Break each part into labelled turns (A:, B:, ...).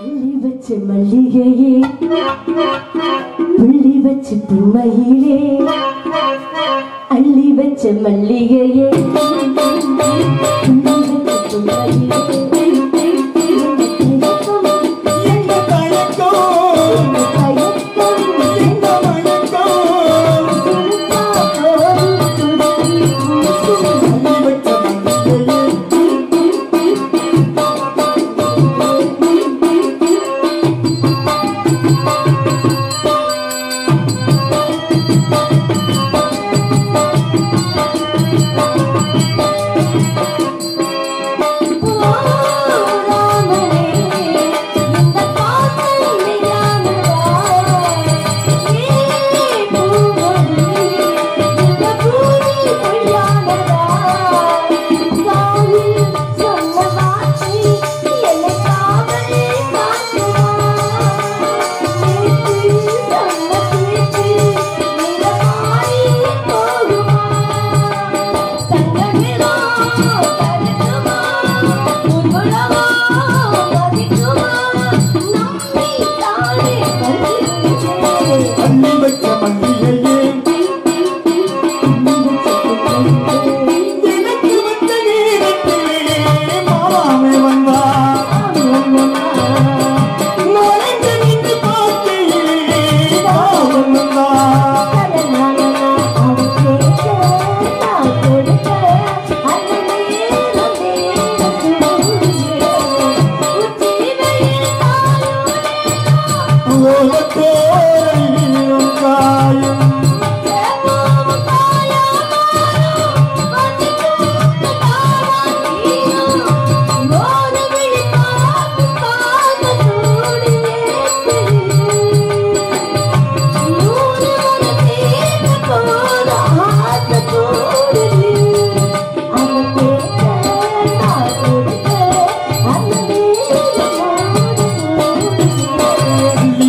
A: அள்ளி வச்ச மல்லிகையே புள்ளி வச்ச புன்மையிலே அள்ளி வச்ச மல்லிகையே புள்ளி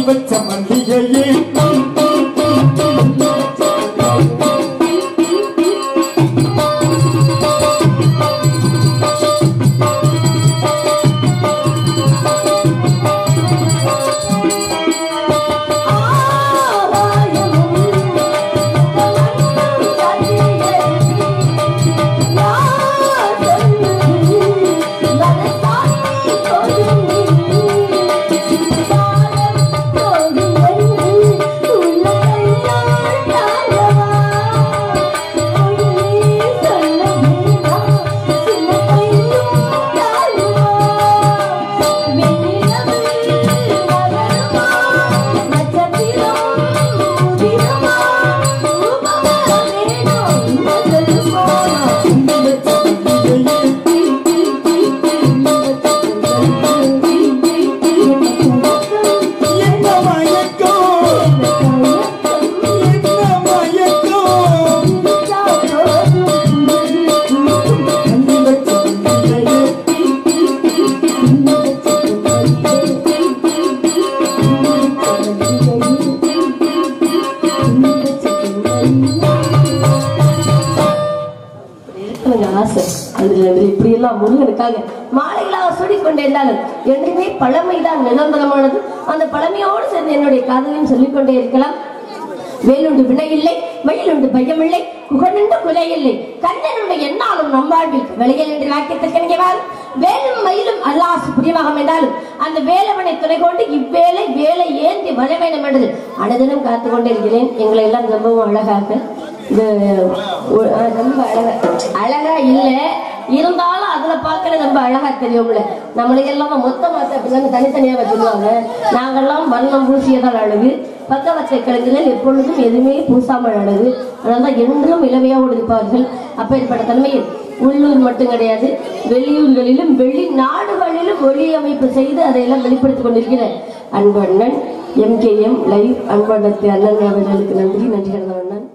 A: வச்ச புன்மையிலே முருகனுக்காக மாலைகளாக சூடிக்கொண்டே இருந்தாலும் என்றுமே பழமைதான் நிரந்தரமானது. அந்த பழமையோடு சேர்ந்து என்னுடைய காதலையும் சொல்லிக்கொண்டே இருக்கலாம். வேலுண்டு வினையில்லை, மயிலுண்டு பயமில்லை, குகனுண்டு குலையில்லை, கண்ணனுடைய என்னாலும் நம்பாழ்வில் விளையல் என்று வாக்கியத்திற்கெனவால் வேலும் மயிலும் அல்லாசு புரியமாக என்றாலும் அந்த வேலவனை துணை கொண்டு இவ்வேளை வேலை ஏந்தி வர வேண்டும் என்று அனுதினம் காத்து கொண்டே இருக்கிறேன். எங்களை எல்லாம் ரொம்பவும் அழகாக இது ரொம்ப அழகா இல்லை இருந்தாலும் அதுல பார்க்கல ரொம்ப அழகா தெரியும்ல. நம்மளையெல்லாம் மொத்தமா அப்படிதான் தனித்தனியா வச்சுருவாங்க. நாங்கெல்லாம் வர்ணம் பூசியதால் அழகு, பக்கவற்றை கிழங்குகள் எப்பொழுதும் எதுவுமே பூசாமல் அழகு. அதனால்தான் என்றும் இளமையாக இருப்பார்கள். அப்பேற்பட்ட தன்மையில் உள்ளூர் மட்டும் கிடையாது, வெளியூர்களிலும் வெளிநாடுகளிலும் ஒளி அமைப்பு செய்து அதையெல்லாம் வெளிப்படுத்திக் கொண்டிருக்கிற அன்பண்ணன் MKM லைவ் அன்பண்ணத்து அண்ணன் அவர்களுக்கு நன்றி. நன்றி கடந்த அண்ணன்.